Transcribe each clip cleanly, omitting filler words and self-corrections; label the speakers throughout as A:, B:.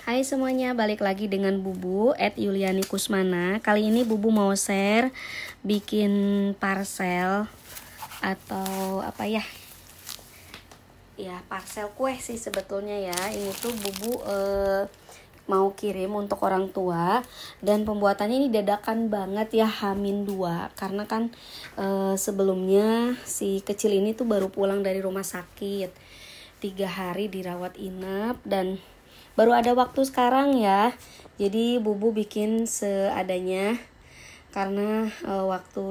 A: Hai semuanya, balik lagi dengan Bubu @Yuliani Kusmana. Kali ini Bubu mau share bikin parcel atau apa ya? Ya, parcel kue sih sebetulnya ya. Ini tuh Bubu mau kirim untuk orang tua, dan pembuatannya ini dadakan banget ya, H-2, karena kan sebelumnya si kecil ini tuh baru pulang dari rumah sakit, 3 hari dirawat inap dan baru ada waktu sekarang ya. Jadi Bubu bikin seadanya karena waktu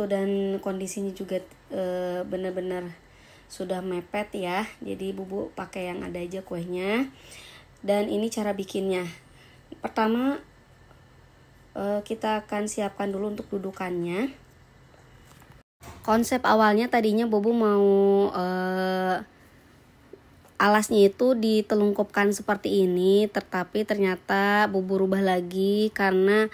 A: dan kondisinya juga benar-benar sudah mepet ya. Jadi Bubu pakai yang ada aja kuenya. Dan ini cara bikinnya. Pertama kita akan siapkan dulu untuk dudukannya. Konsep awalnya tadinya Bubu mau alasnya itu ditelungkupkan seperti ini, tetapi ternyata Bubu rubah lagi karena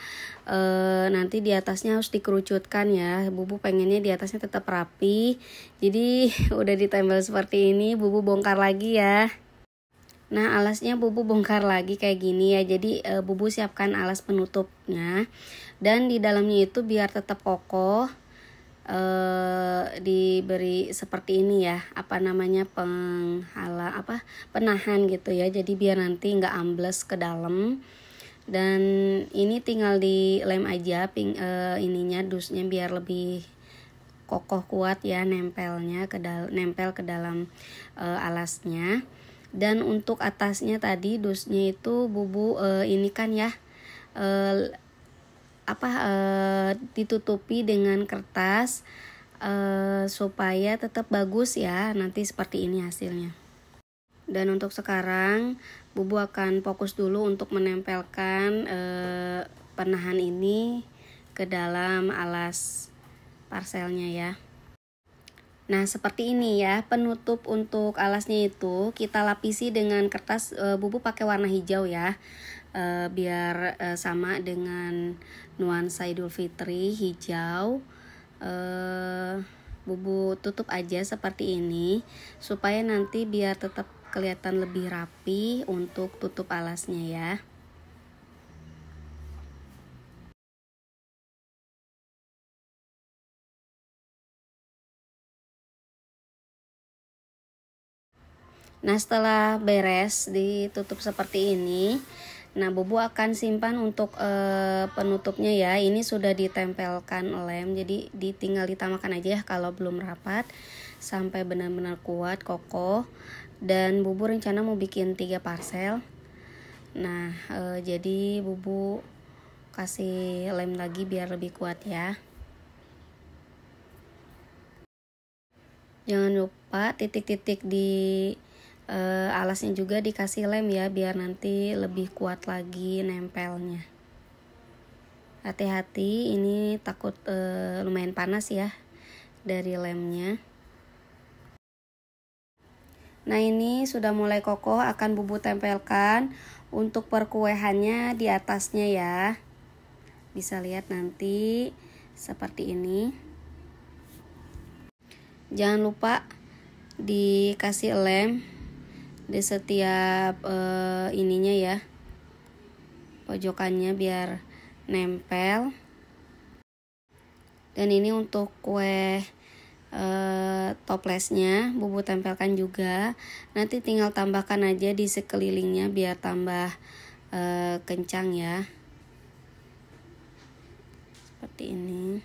A: nanti di atasnya harus dikerucutkan ya. Bubu pengennya di atasnya tetap rapi, jadi udah ditempel seperti ini. Bubu bongkar lagi ya. Nah, alasnya Bubu bongkar lagi kayak gini ya. Jadi Bubu siapkan alas penutupnya, dan di dalamnya itu biar tetap kokoh diberi seperti ini ya, penahan gitu ya, jadi biar nanti nggak ambles ke dalam. Dan ini tinggal dilem aja ininya, dusnya, biar lebih kokoh kuat ya, nempel ke dalam alasnya. Dan untuk atasnya tadi dusnya itu Bubu ini kan ya ditutupi dengan kertas supaya tetap bagus ya, nanti seperti ini hasilnya. Dan untuk sekarang Bubu akan fokus dulu untuk menempelkan penahan ini ke dalam alas parselnya ya. Nah, seperti ini ya penutup untuk alasnya itu kita lapisi dengan kertas. Bubu pakai warna hijau ya, biar sama dengan nuansa Idul Fitri hijau. Bubu tutup aja seperti ini supaya nanti biar tetap kelihatan lebih rapi untuk tutup alasnya ya. Nah, setelah beres ditutup seperti ini, nah Bubu akan simpan untuk penutupnya ya. Ini sudah ditempelkan lem, jadi tinggal ditambahkan aja ya kalau belum rapat sampai benar-benar kuat kokoh. Dan Bubu rencana mau bikin 3 parcel. Nah, jadi Bubu kasih lem lagi biar lebih kuat ya. Jangan lupa titik-titik di alasnya juga dikasih lem ya, biar nanti lebih kuat lagi nempelnya. Hati-hati, ini takut lumayan panas ya dari lemnya. Nah, ini sudah mulai kokoh, akan Bubu tempelkan untuk perkuehannya di atasnya ya. Bisa lihat nanti seperti ini. Jangan lupa dikasih lem di setiap ininya ya, pojokannya biar nempel. Dan ini untuk kue toplesnya Bubu tempelkan juga. Nanti tinggal tambahkan aja di sekelilingnya biar tambah kencang ya, seperti ini.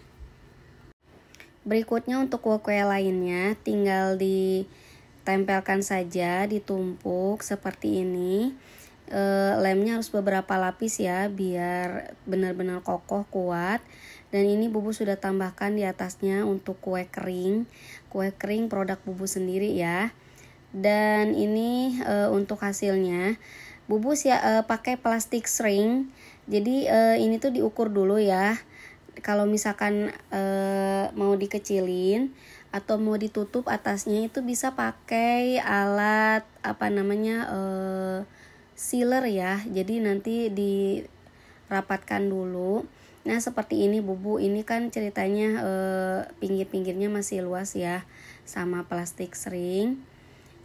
A: Berikutnya untuk kue-kue lainnya tinggal ditempelkan saja, ditumpuk seperti ini. Lemnya harus beberapa lapis ya, biar benar-benar kokoh kuat. Dan ini Bubu sudah tambahkan di atasnya untuk kue kering produk Bubu sendiri ya. Dan ini untuk hasilnya Bubu pakai plastik shrink. Jadi ini tuh diukur dulu ya. Kalau misalkan mau dikecilin atau mau ditutup atasnya, itu bisa pakai alat sealer ya. Jadi nanti dirapatkan dulu. Nah, seperti ini Bubu. Ini kan ceritanya pinggir-pinggirnya masih luas ya sama plastik shrink.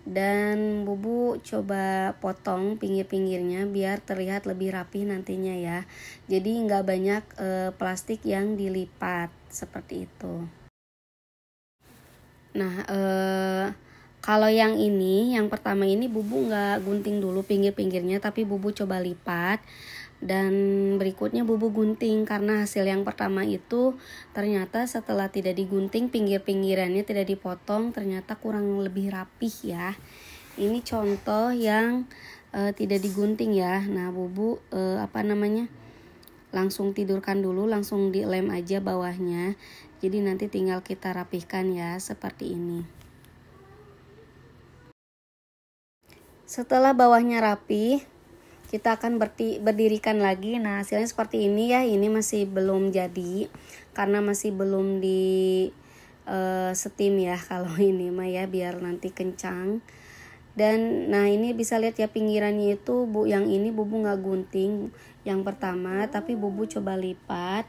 A: Dan bubu coba potong pinggir-pinggirnya biar terlihat lebih rapi nantinya ya. Jadi nggak banyak plastik yang dilipat seperti itu. Nah kalau yang ini, yang pertama ini bubu nggak gunting dulu pinggir-pinggirnya, tapi bubu coba lipat. Dan berikutnya bubu gunting, karena hasil yang pertama itu ternyata setelah tidak digunting pinggir-pinggirannya tidak dipotong, ternyata kurang lebih rapih ya. Ini contoh yang tidak digunting ya. Nah bubu langsung tidurkan dulu, langsung dilem aja bawahnya. Jadi nanti tinggal kita rapihkan ya seperti ini. Setelah bawahnya rapi, kita akan berdirikan lagi. Nah hasilnya seperti ini ya. Ini masih belum jadi karena masih belum di steam ya kalau ini mah ya, biar nanti kencang. Dan nah ini bisa lihat ya pinggirannya itu yang ini bubu nggak gunting yang pertama, tapi bubu coba lipat.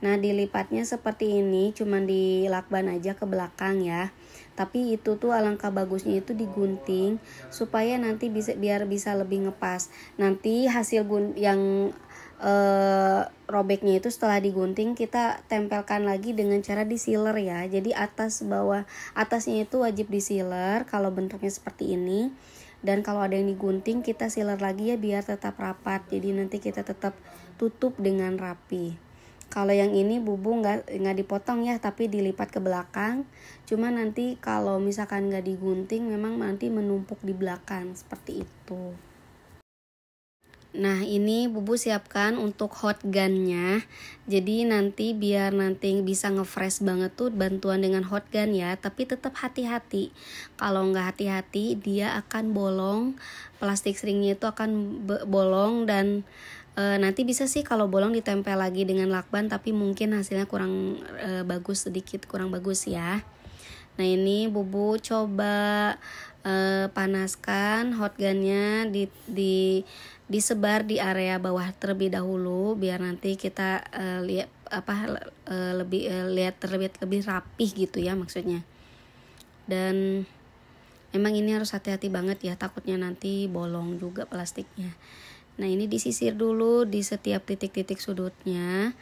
A: Nah dilipatnya seperti ini, cuman dilakban aja ke belakang ya. Tapi itu tuh alangkah bagusnya itu digunting supaya nanti biar bisa lebih ngepas. Nanti hasil yang robeknya itu setelah digunting kita tempelkan lagi dengan cara di-sealer ya. Jadi atasnya itu wajib di-sealer kalau bentuknya seperti ini. Dan kalau ada yang digunting kita sealer lagi ya biar tetap rapat. Jadi nanti kita tetap tutup dengan rapi. Kalau yang ini bubu nggak dipotong ya, tapi dilipat ke belakang. Cuma nanti kalau misalkan nggak digunting, memang nanti menumpuk di belakang seperti itu. Nah ini bubu siapkan untuk hot gunnya. Jadi nanti biar nanti bisa nge-fresh banget tuh bantuan dengan hot gun ya. Tapi tetap hati-hati. Kalau nggak hati-hati dia akan bolong. Plastik seringnya itu akan bolong dan nanti bisa sih kalau bolong ditempel lagi dengan lakban, tapi mungkin hasilnya kurang bagus, sedikit kurang bagus ya. Nah ini bubu coba panaskan hot gunnya disebar di area bawah terlebih dahulu biar nanti kita lihat terlihat lebih rapih gitu ya maksudnya. Dan memang ini harus hati-hati banget ya, takutnya nanti bolong juga plastiknya. Nah ini disisir dulu di setiap titik-titik sudutnya,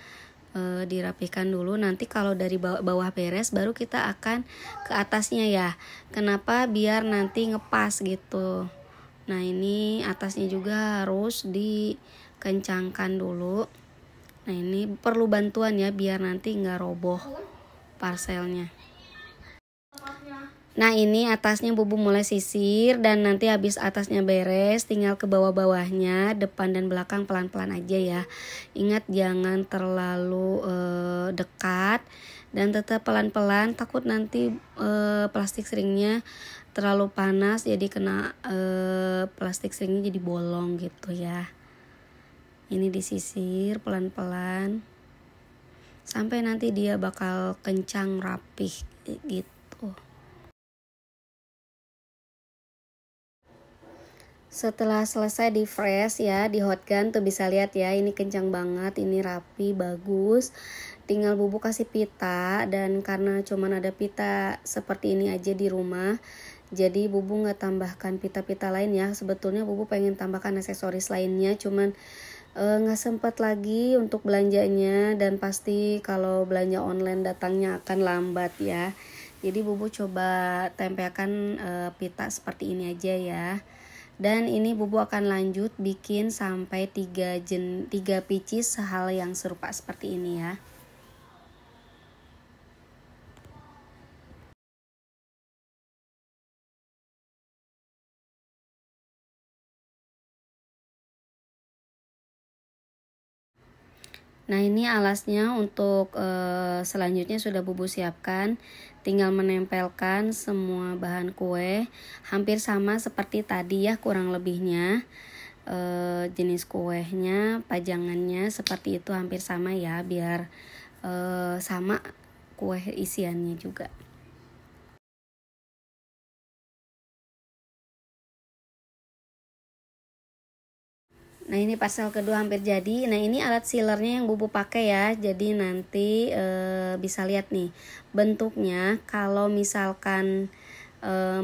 A: dirapikan dulu. Nanti kalau dari bawah beres baru kita akan ke atasnya ya. Kenapa? Biar nanti ngepas gitu. Nah ini atasnya juga harus dikencangkan dulu. Nah ini perlu bantuan ya biar nanti nggak roboh parselnya. Nah ini atasnya bubu mulai sisir, dan nanti habis atasnya beres tinggal ke bawah-bawahnya, depan dan belakang pelan-pelan aja ya. Ingat jangan terlalu dekat dan tetap pelan-pelan, takut nanti plastik seringnya terlalu panas jadi kena plastik seringnya jadi bolong gitu ya. Ini disisir pelan-pelan sampai nanti dia bakal kencang rapih gitu. Setelah selesai di fresh ya, di hot gun tuh bisa lihat ya, ini kencang banget, ini rapi, bagus. Tinggal bubu kasih pita, dan karena cuman ada pita seperti ini aja di rumah, jadi bubu nggak tambahkan pita-pita lain ya. Sebetulnya bubu pengen tambahkan aksesoris lainnya, cuman nggak sempet lagi untuk belanjanya, dan pasti kalau belanja online datangnya akan lambat ya. Jadi bubu coba tempelkan pita seperti ini aja ya. Dan ini bubu akan lanjut bikin sampai 3 pieces hal yang serupa seperti ini ya. Nah ini alasnya untuk selanjutnya sudah bubu siapkan. Tinggal menempelkan semua bahan kue. Hampir sama seperti tadi ya kurang lebihnya. Jenis kuenya, pajangannya seperti itu hampir sama ya. Biar sama kue isiannya juga. Nah ini parsel kedua hampir jadi. Nah ini alat sealernya yang bubu pakai ya. Jadi nanti bisa lihat nih bentuknya. Kalau misalkan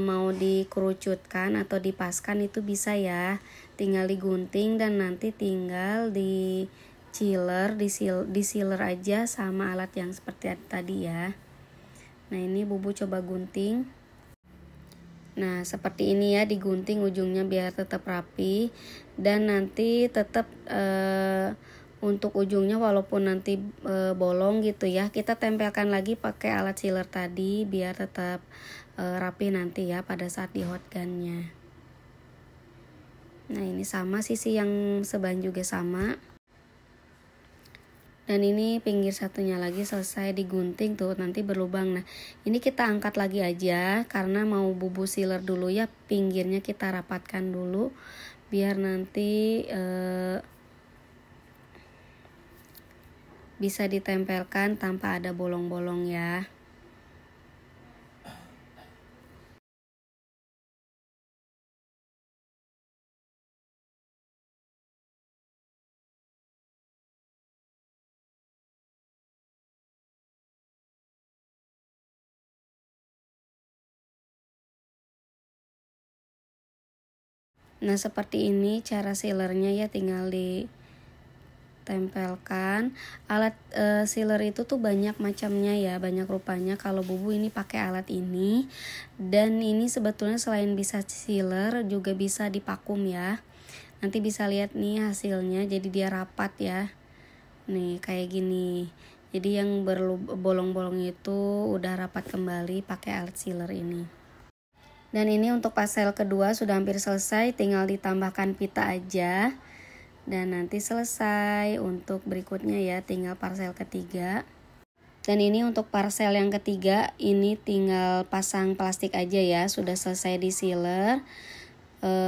A: mau dikerucutkan atau dipaskan itu bisa ya, tinggal digunting dan nanti tinggal di sealer aja sama alat yang seperti tadi ya. Nah ini bubu coba gunting. Nah seperti ini ya, digunting ujungnya biar tetap rapi, dan nanti tetap untuk ujungnya walaupun nanti bolong gitu ya, kita tempelkan lagi pakai alat sealer tadi biar tetap rapi nanti ya pada saat di hot gunnya. Nah ini sama, sisi yang sebelah juga sama. Dan ini pinggir satunya lagi selesai digunting tuh, nanti berlubang. Nah ini kita angkat lagi aja karena mau bubu sealer dulu ya, pinggirnya kita rapatkan dulu biar nanti bisa ditempelkan tanpa ada bolong-bolong ya. Nah seperti ini cara sealernya ya, tinggal ditempelkan. Alat sealer itu tuh banyak macamnya ya, banyak rupanya. Kalau bubu ini pakai alat ini, dan ini sebetulnya selain bisa sealer juga bisa dipakum ya. Nanti bisa lihat nih hasilnya, jadi dia rapat ya. Nih kayak gini. Jadi yang bolong-bolong itu udah rapat kembali pakai alat sealer ini. Dan ini untuk parcel kedua sudah hampir selesai, tinggal ditambahkan pita aja. Dan nanti selesai. Untuk berikutnya ya tinggal parcel ketiga. Dan ini untuk parcel yang ketiga, ini tinggal pasang plastik aja ya, sudah selesai di sealer,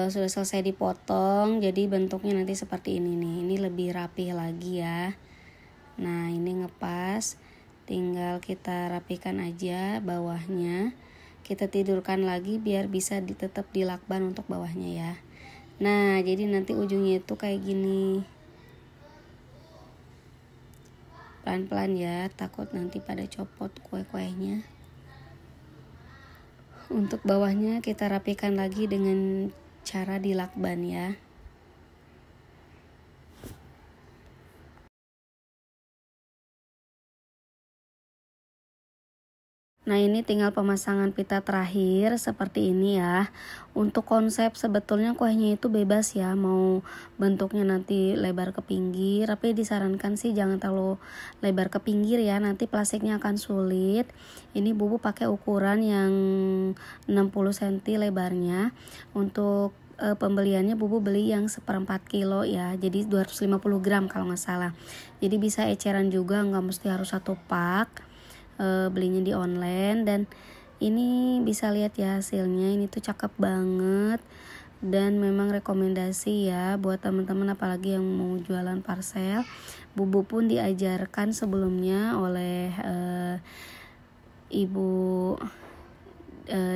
A: sudah selesai dipotong, jadi bentuknya nanti seperti ini nih. Ini lebih rapi lagi ya. Nah ini ngepas, tinggal kita rapikan aja bawahnya, kita tidurkan lagi biar bisa tetap dilakban untuk bawahnya ya. Nah jadi nanti ujungnya itu kayak gini, pelan-pelan ya, takut nanti pada copot kue-kuenya. Untuk bawahnya kita rapikan lagi dengan cara dilakban ya. Nah ini tinggal pemasangan pita terakhir seperti ini ya. Untuk konsep sebetulnya kuehnya itu bebas ya, mau bentuknya nanti lebar ke pinggir, tapi disarankan sih jangan terlalu lebar ke pinggir ya, nanti plastiknya akan sulit. Ini bubu pakai ukuran yang 60 cm lebarnya. Untuk pembeliannya bubu beli yang 1/4 kilo ya, jadi 250 gram kalau nggak salah. Jadi bisa eceran juga, nggak mesti harus satu pak. Belinya di online, dan ini bisa lihat ya hasilnya, ini tuh cakep banget dan memang rekomendasi ya buat teman-teman apalagi yang mau jualan parcel. Bubu pun diajarkan sebelumnya oleh Ibu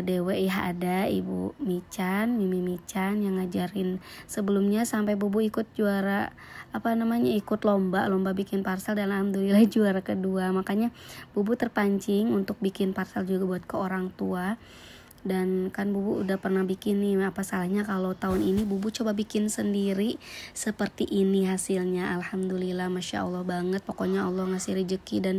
A: Dewe ya, ada Ibu Mimi Mican yang ngajarin sebelumnya, sampai bubu ikut juara ikut lomba bikin parcel, dan alhamdulillah juara kedua. Makanya bubu terpancing untuk bikin parcel juga buat ke orang tua. Dan kan bubu udah pernah bikin nih, apa salahnya kalau tahun ini bubu coba bikin sendiri seperti ini hasilnya. Alhamdulillah, masya Allah banget. Pokoknya Allah ngasih rezeki dan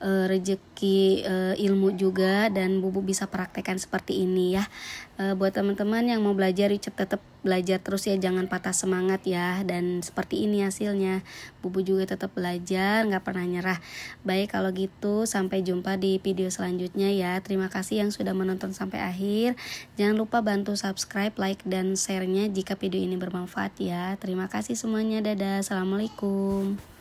A: rezeki ilmu juga, dan bubu bisa praktekkan seperti ini ya. Buat teman-teman yang mau belajar, tetap belajar terus ya, jangan patah semangat ya. Dan seperti ini hasilnya, bubu juga tetap belajar, nggak pernah nyerah. Baik kalau gitu, sampai jumpa di video selanjutnya ya. Terima kasih yang sudah menonton sampai akhir. Jangan lupa bantu subscribe, like, dan share-nya jika video ini bermanfaat ya. Terima kasih semuanya, dadah, assalamualaikum.